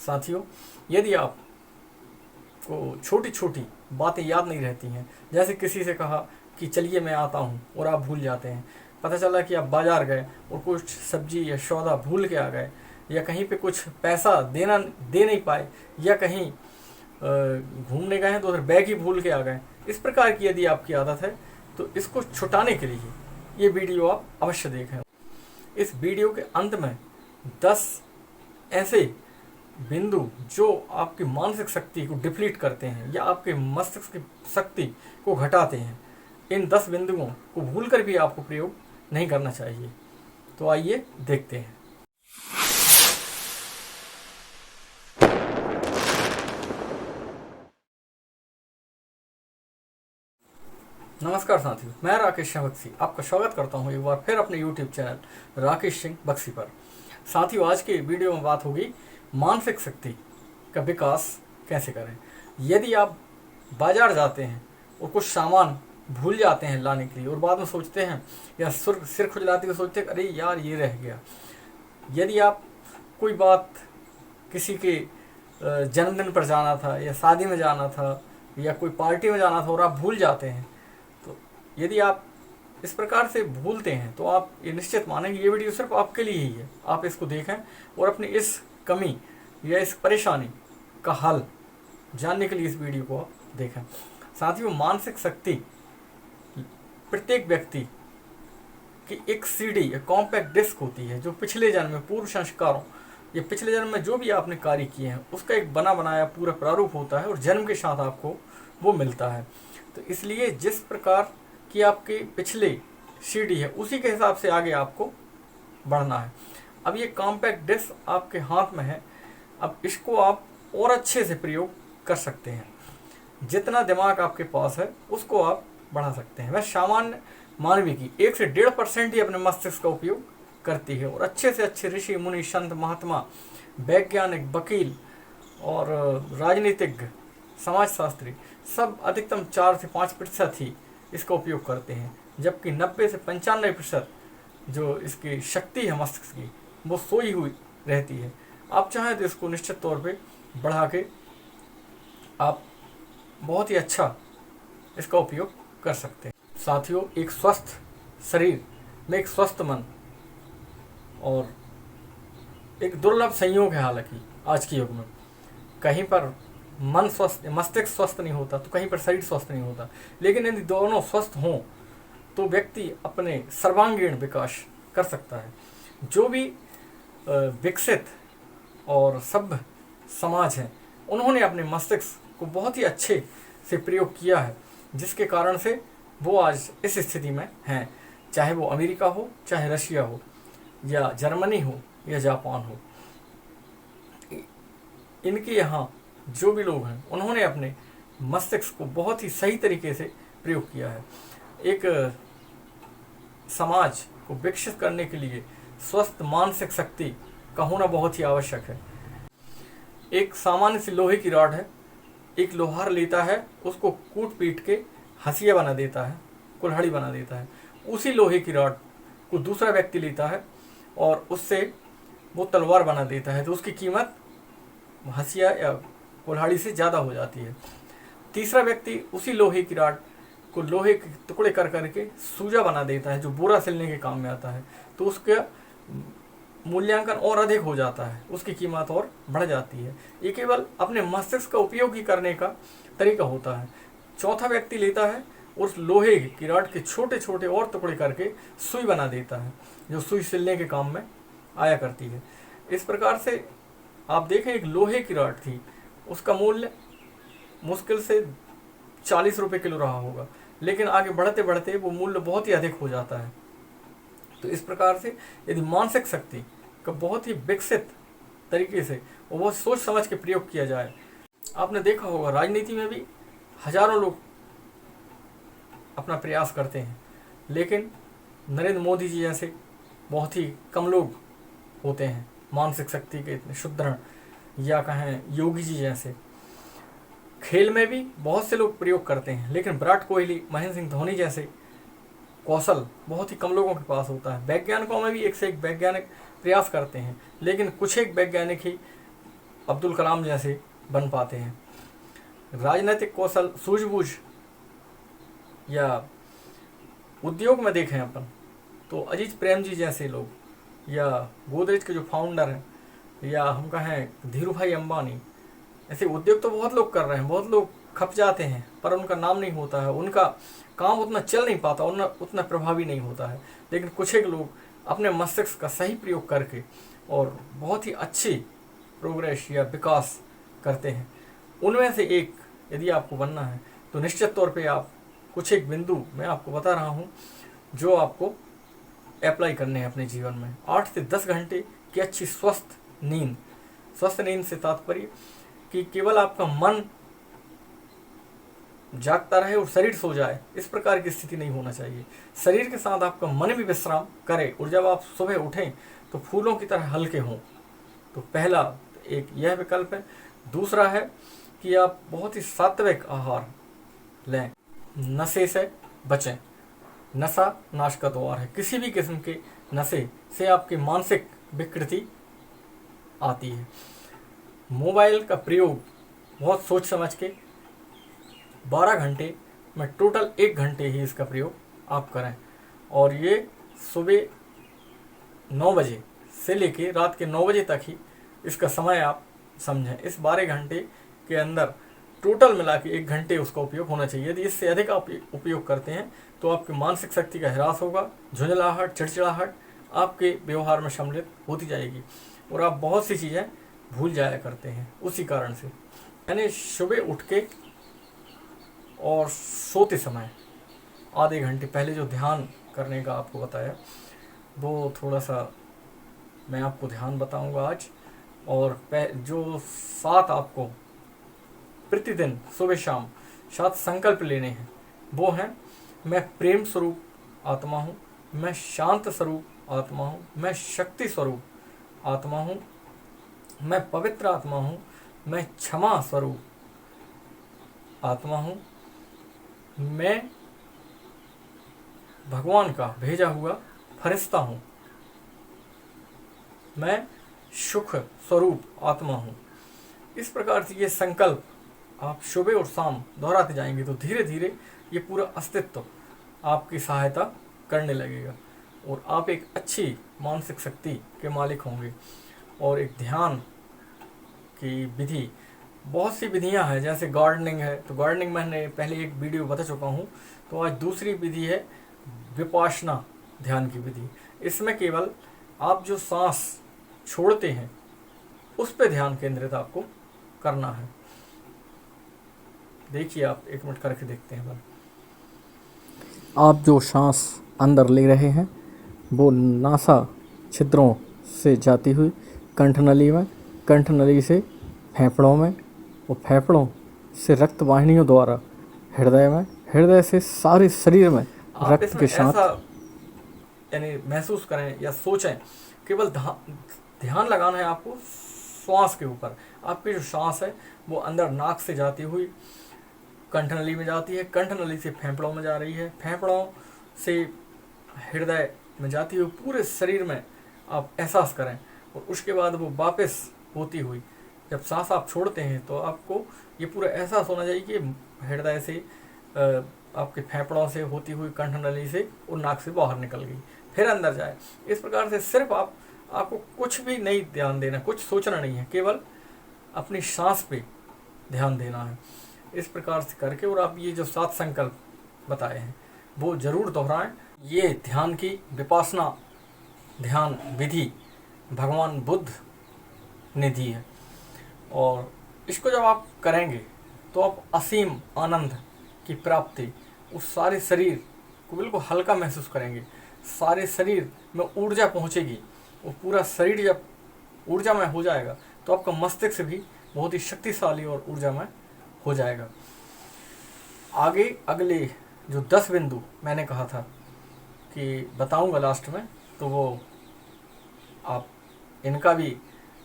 साथियों, यदि आपको छोटी छोटी बातें याद नहीं रहती हैं, जैसे किसी से कहा कि चलिए मैं आता हूँ और आप भूल जाते हैं, पता चला कि आप बाज़ार गए और कुछ सब्जी या सौदा भूल के आ गए, या कहीं पे कुछ पैसा दे नहीं पाए, या कहीं घूमने गए हैं तो उधर बैग ही भूल के आ गए, इस प्रकार की यदि आपकी आदत है तो इसको छुटाने के लिए ये वीडियो आप अवश्य देखें। इस वीडियो के अंत में 10 ऐसे बिंदु जो आपकी मानसिक शक्ति को डिप्लीट करते हैं या आपके मस्तिष्क की शक्ति को घटाते हैं, इन 10 बिंदुओं को भूलकर भी आपको प्रयोग नहीं करना चाहिए। तो आइए देखते हैं। नमस्कार साथियों, मैं राकेश सिंह बक्सी आपका स्वागत करता हूं एक बार फिर अपने YouTube चैनल राकेश सिंह बक्सी पर। साथियों, आज की वीडियो में बात होगी मानसिक शक्ति का विकास कैसे करें। यदि आप बाजार जाते हैं और कुछ सामान भूल जाते हैं लाने के लिए और बाद में सोचते हैं या सिर खुजलाते हुए सोचते हैं अरे यार ये रह गया। यदि आप कोई बात किसी के जन्मदिन पर जाना था या शादी में जाना था या कोई पार्टी में जाना था और आप भूल जाते हैं, तो यदि आप इस प्रकार से भूलते हैं तो आप ये निश्चित मानें कि ये वीडियो सिर्फ आपके लिए ही है। आप इसको देखें और अपनी इस कमी या इस परेशानी का हल जानने के लिए इस वीडियो को आप देखें। साथियों, मानसिक शक्ति प्रत्येक व्यक्ति की एक सीडी या कॉम्पैक्ट डिस्क होती है जो पिछले जन्म में पूर्व संस्कारों या पिछले जन्म में जो भी आपने कार्य किए हैं उसका एक बना बनाया पूरा प्रारूप होता है और जन्म के साथ आपको वो मिलता है। तो इसलिए जिस प्रकार की आपके पिछले सीडी है उसी के हिसाब से आगे आपको बढ़ना है। अब ये कॉम्पैक्ट डिस्क आपके हाथ में है, अब इसको आप और अच्छे से प्रयोग कर सकते हैं। जितना दिमाग आपके पास है उसको आप बढ़ा सकते हैं। वह सामान्य मानवीय की 1 से 1.5% ही अपने मस्तिष्क का उपयोग करती है और अच्छे से अच्छे ऋषि मुनि संत महात्मा वैज्ञानिक वकील और राजनीतिज्ञ समाजशास्त्री सब अधिकतम 4 से 5% ही इसका उपयोग करते हैं, जबकि 90 से 95% जो इसकी शक्ति है मस्तिष्क की वो सोई हुई रहती है। आप चाहें तो इसको निश्चित तौर पे बढ़ा के आप बहुत ही अच्छा इसका उपयोग कर सकते हैं। साथियों, एक स्वस्थ शरीर में एक स्वस्थ मन और एक दुर्लभ संयोग है। हालांकि आज के युग में कहीं पर मन स्वस्थ मस्तिष्क स्वस्थ नहीं होता तो कहीं पर शरीर स्वस्थ नहीं होता, लेकिन यदि दोनों स्वस्थ हों तो व्यक्ति अपने सर्वांगीण विकास कर सकता है। जो भी विकसित और सभ्य समाज है उन्होंने अपने मस्तिष्क को बहुत ही अच्छे से प्रयोग किया है, जिसके कारण से वो आज इस स्थिति में हैं। चाहे वो अमेरिका हो, चाहे रशिया हो, या जर्मनी हो, या जापान हो, इनके यहाँ जो भी लोग हैं उन्होंने अपने मस्तिष्क को बहुत ही सही तरीके से प्रयोग किया है। एक समाज को विकसित करने के लिए स्वस्थ मानसिक शक्ति का होना बहुत ही आवश्यक है। एक सामान्य सी लोहे की रॉड है, एक लोहार लेता है, उसको कूट पीट के हंसिया बना देता है, कुल्हाड़ी बना देता है। उसी लोहे की रॉड को दूसरा व्यक्ति लेता है और उससे वो तलवार बना देता है, तो उसकी कीमत हंसिया या कुल्हाड़ी से ज़्यादा हो जाती है। तीसरा व्यक्ति उसी लोहे की रॉड को लोहे के टुकड़े कर करके सूजा बना देता है जो बोरा सिलने के काम में आता है, तो उसका मूल्यांकन और अधिक हो जाता है, उसकी कीमत और बढ़ जाती है। ये केवल अपने मस्तिष्क का उपयोग ही करने का तरीका होता है। चौथा व्यक्ति लेता है उस लोहे की रॉड के छोटे छोटे और टुकड़े करके सुई बना देता है जो सुई सिलने के काम में आया करती है। इस प्रकार से आप देखें, एक लोहे की रॉड थी, उसका मूल्य मुश्किल से 40 रुपये किलो रहा होगा, लेकिन आगे बढ़ते बढ़ते वो मूल्य बहुत ही अधिक हो जाता है। तो इस प्रकार से यदि मानसिक शक्ति का बहुत ही विकसित तरीके से और बहुत सोच समझ के प्रयोग किया जाए, आपने देखा होगा राजनीति में भी हजारों लोग अपना प्रयास करते हैं, लेकिन नरेंद्र मोदी जी जैसे बहुत ही कम लोग होते हैं मानसिक शक्ति के इतने सुदृढ़, या कहें योगी जी जैसे। खेल में भी बहुत से लोग प्रयोग करते हैं, लेकिन विराट कोहली, महेंद्र सिंह धोनी जैसे कौशल बहुत ही कम लोगों के पास होता है। वैज्ञानिकों में भी एक से एक वैज्ञानिक प्रयास करते हैं, लेकिन कुछ एक वैज्ञानिक ही अब्दुल कलाम जैसे बन पाते हैं। राजनीतिक कौशल, सूझबूझ या उद्योग में देखें अपन तो अजीत प्रेम जी जैसे लोग, या गोदरेज के जो फाउंडर हैं, या हम कहें धीरू भाई अंबानी, ऐसे उद्योग तो बहुत लोग कर रहे हैं, बहुत लोग खप जाते हैं पर उनका नाम नहीं होता है, उनका काम उतना चल नहीं पाता, उतना प्रभावी नहीं होता है। लेकिन कुछ एक लोग अपने मस्तिष्क का सही प्रयोग करके और बहुत ही अच्छी प्रोग्रेस या विकास करते हैं। उनमें से एक यदि आपको बनना है तो निश्चित तौर पे आप कुछ एक बिंदु मैं आपको बता रहा हूँ जो आपको अप्लाई करने हैं अपने जीवन में। 8 से 10 घंटे की अच्छी स्वस्थ नींद से तात्पर्य कि केवल आपका मन जागता रहे और शरीर सो जाए, इस प्रकार की स्थिति नहीं होना चाहिए। शरीर के साथ आपका मन भी विश्राम करे और जब आप सुबह उठें तो फूलों की तरह हल्के हों। तो पहला एक यह विकल्प है। दूसरा है कि आप बहुत ही सात्विक आहार लें, नशे से बचें। नशा नाश का द्वार है। किसी भी किस्म के नशे से आपकी मानसिक विकृति आती है। मोबाइल का प्रयोग बहुत सोच समझ के 12 घंटे में टोटल 1 घंटे ही इसका प्रयोग आप करें, और ये सुबह 9 बजे से लेके रात के 9 बजे तक ही इसका समय आप समझें। इस 12 घंटे के अंदर टोटल मिला के 1 घंटे उसका उपयोग होना चाहिए। यदि इससे अधिक आप उपयोग करते हैं तो आपकी मानसिक शक्ति का ह्रास होगा, झुंझलाहट, चिड़चिड़ाहट आपके व्यवहार में सम्मिलित होती जाएगी और आप बहुत सी चीज़ें भूल जाया करते हैं उसी कारण से। यानी सुबह उठ के और सोते समय आधे घंटे पहले जो ध्यान करने का आपको बताया, वो थोड़ा सा मैं आपको ध्यान बताऊंगा आज। और जो 7 आपको प्रतिदिन सुबह शाम 7 संकल्प लेने हैं वो हैं: मैं प्रेम स्वरूप आत्मा हूँ, मैं शांत स्वरूप आत्मा हूँ, मैं शक्ति स्वरूप आत्मा हूँ, मैं पवित्र आत्मा हूँ, मैं क्षमा स्वरूप आत्मा हूँ, मैं भगवान का भेजा हुआ फरिश्ता हूँ, मैं सुख स्वरूप आत्मा हूँ। इस प्रकार से ये संकल्प आप सुबह और शाम दोहराते जाएंगे तो धीरे धीरे ये पूरा अस्तित्व आपकी सहायता करने लगेगा और आप एक अच्छी मानसिक शक्ति के मालिक होंगे। और एक ध्यान की विधि, बहुत सी विधियां हैं, जैसे गार्डनिंग है, तो गार्डनिंग मैंने पहले एक वीडियो बता चुका हूँ। तो आज दूसरी विधि है विपासना ध्यान की विधि। इसमें केवल आप जो सांस छोड़ते हैं उस पर ध्यान केंद्रित आपको करना है। देखिए, आप 1 मिनट करके देखते हैं। आप जो सांस अंदर ले रहे हैं वो नासा छिद्रों से जाती हुई कंठनली में, कंठनली से फेफड़ों में, और फेफड़ों से रक्त वाहिनियों द्वारा हृदय में, हृदय से सारे शरीर में रक्त के साथ यानी महसूस करें या सोचें। केवल ध्यान लगाना है आपको श्वास के ऊपर। आपकी जो सांस है वो अंदर नाक से जाती हुई कंठनली में जाती है, कंठनली से फेफड़ों में जा रही है, फेफड़ों से हृदय में जाती हुई पूरे शरीर में आप एहसास करें। और उसके बाद वो वापस होती हुई जब सांस आप छोड़ते हैं तो आपको ये पूरा एहसास होना चाहिए कि हृदय से आपके फेफड़ों से होती हुई कंठनली से और नाक से बाहर निकल गई, फिर अंदर जाए। इस प्रकार से सिर्फ आपको कुछ भी नहीं ध्यान देना, कुछ सोचना नहीं है, केवल अपनी सांस पे ध्यान देना है। इस प्रकार से करके और आप ये जो 7 संकल्प बताए हैं वो जरूर दोहराएं। ये ध्यान की विपासना ध्यान विधि भगवान बुद्ध ने दी है और इसको जब आप करेंगे तो आप असीम आनंद की प्राप्ति, उस सारे शरीर को बिल्कुल हल्का महसूस करेंगे, सारे शरीर में ऊर्जा पहुंचेगी और पूरा शरीर जब ऊर्जामय हो जाएगा तो आपका मस्तिष्क भी बहुत ही शक्तिशाली और ऊर्जामय हो जाएगा। आगे अगले जो 10 बिंदु मैंने कहा था कि बताऊंगा लास्ट में, तो वो आप इनका भी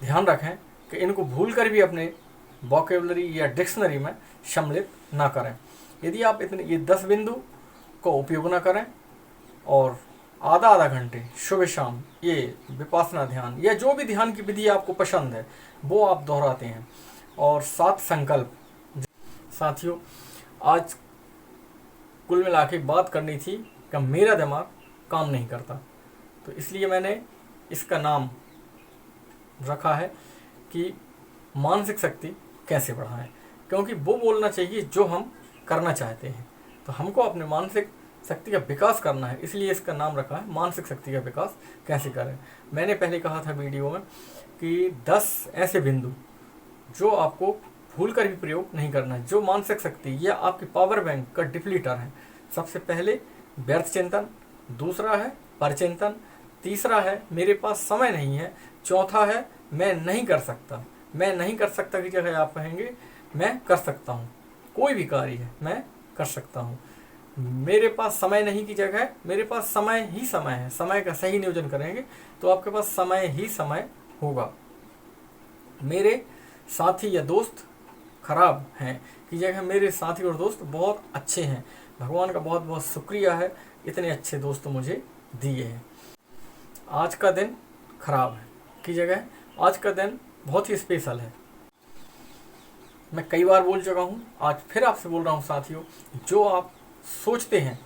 ध्यान रखें कि इनको भूलकर भी अपने वोकैबुलरी या डिक्शनरी में सम्मिलित ना करें। यदि आप इतने ये 10 बिंदु को उपयोग ना करें और आधा आधा घंटे सुबह शाम ये विपासना ध्यान या जो भी ध्यान की विधि आपको पसंद है वो आप दोहराते हैं। और 7 संकल्प। साथियों, आज कुल मिला के बात करनी थी कि मेरा दिमाग काम नहीं करता, तो इसलिए मैंने इसका नाम रखा है कि मानसिक शक्ति कैसे बढ़ाएं, क्योंकि वो बोलना चाहिए जो हम करना चाहते हैं। तो हमको अपने मानसिक शक्ति का विकास करना है, इसलिए इसका नाम रखा है मानसिक शक्ति का विकास कैसे करें। मैंने पहले कहा था वीडियो में कि 10 ऐसे बिंदु जो आपको भूल कर भी प्रयोग नहीं करना है, जो मानसिक शक्ति या आपकी पावर बैंक का डिप्लीटर है। सबसे पहले व्यर्थ चिंतन, दूसरा है परचिंतन, तीसरा है मेरे पास समय नहीं है, चौथा है मैं नहीं कर सकता। मैं नहीं कर सकता की जगह आप कहेंगे मैं कर सकता हूँ, कोई भी कार्य है मैं कर सकता हूँ। मेरे पास समय नहीं की जगह मेरे पास समय ही समय है। समय का सही नियोजन करेंगे तो आपके पास समय ही समय होगा। मेरे साथी या दोस्त खराब हैं की जगह मेरे साथी और दोस्त बहुत अच्छे हैं। भगवान का बहुत बहुत शुक्रिया है, इतने अच्छे दोस्त मुझे दिए हैं। आज का दिन खराब है की जगह आज का दिन बहुत ही स्पेशल है। मैं कई बार बोल चुका हूँ, आज फिर आपसे बोल रहा हूँ साथियों, जो आप सोचते हैं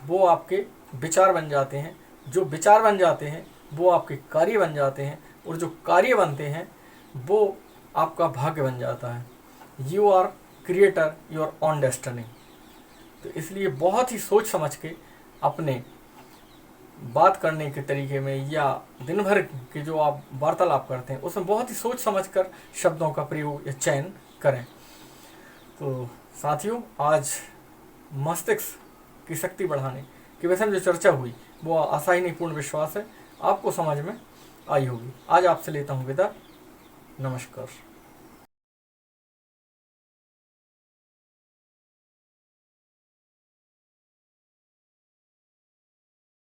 वो आपके विचार बन जाते हैं, जो विचार बन जाते हैं वो आपके कार्य बन जाते हैं, और जो कार्य बनते हैं वो आपका भाग्य बन जाता है। You are creator your own destiny. तो इसलिए बहुत ही सोच समझ के अपने बात करने के तरीके में या दिन भर के जो आप वार्तालाप करते हैं उसमें बहुत ही सोच समझकर शब्दों का प्रयोग या चयन करें। तो साथियों, आज मस्तिष्क की शक्ति बढ़ाने के विषय में जो चर्चा हुई वो आशा ही नहीं पूर्ण विश्वास है आपको समझ में आई होगी। आज आपसे लेता हूँ विदा। नमस्कार।